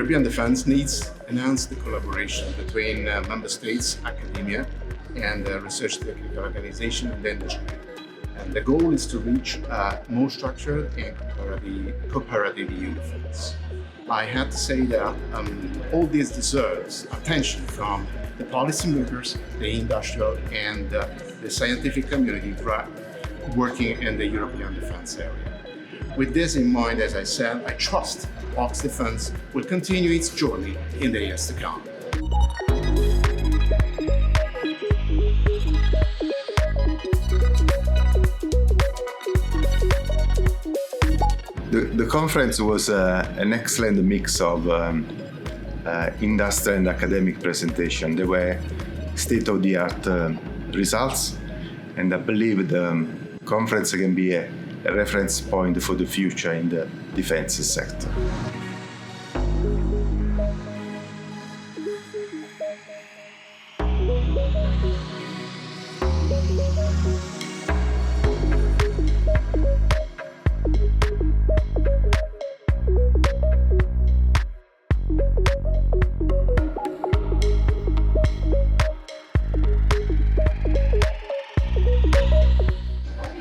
European defense needs enhance the collaboration between member states, academia, and research technical organization and the industry. And the goal is to reach a more structured and cooperative EU defense. I had to say that all this deserves attention from the policymakers, the industrial, and the scientific community working in the European defense area. With this in mind, as I said, I trust AuxDefense will continue its journey in the years to come. The conference was an excellent mix of industrial and academic presentation. There were state-of-the-art results, and I believe the conference can be a reference point for the future in the defense sector.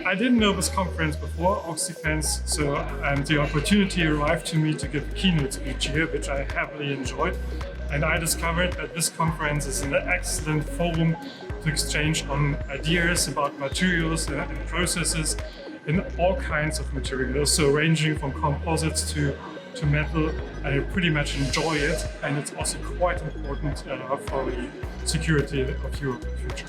I didn't know this conference before AuxDefense, so the opportunity arrived to me to give a keynote speech here, which I heavily enjoyed. And I discovered that this conference is an excellent forum to exchange on ideas about materials and processes in all kinds of materials, so ranging from composites to metal. I pretty much enjoy it, and it's also quite important for the security of Europe in the future.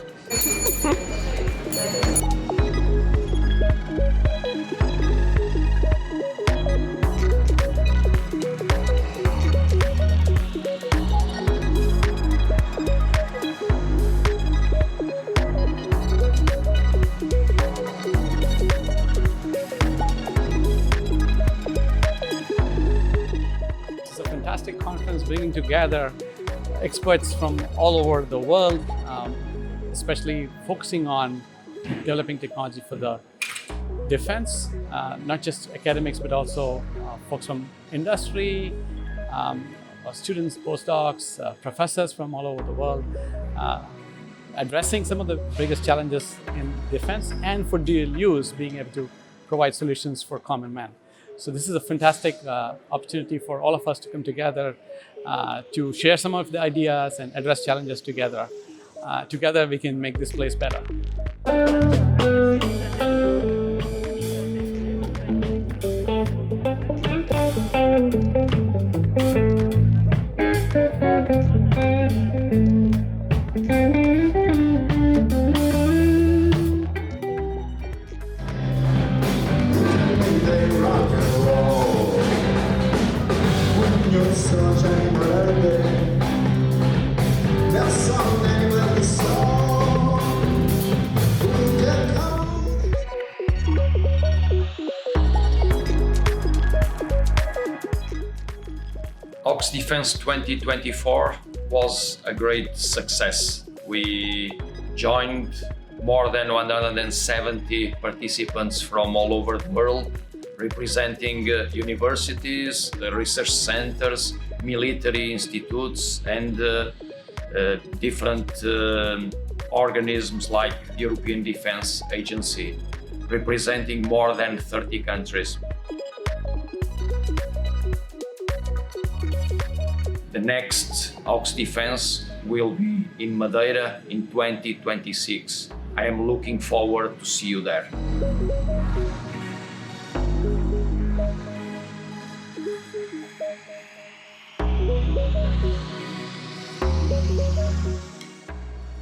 Fantastic conference bringing together experts from all over the world, especially focusing on developing technology for the defense, not just academics, but also folks from industry, students, postdocs, professors from all over the world, addressing some of the biggest challenges in defense and for dual use, being able to provide solutions for common man. So this is a fantastic opportunity for all of us to come together to share some of the ideas and address challenges together. Together we can make this place better. AuxDefense 2024 was a great success. We joined more than 170 participants from all over the world, representing universities, research centers, military institutes, and different organisms like the European Defense Agency, representing more than 30 countries. The next AuxDefense will be in Madeira in 2026. I am looking forward to see you there.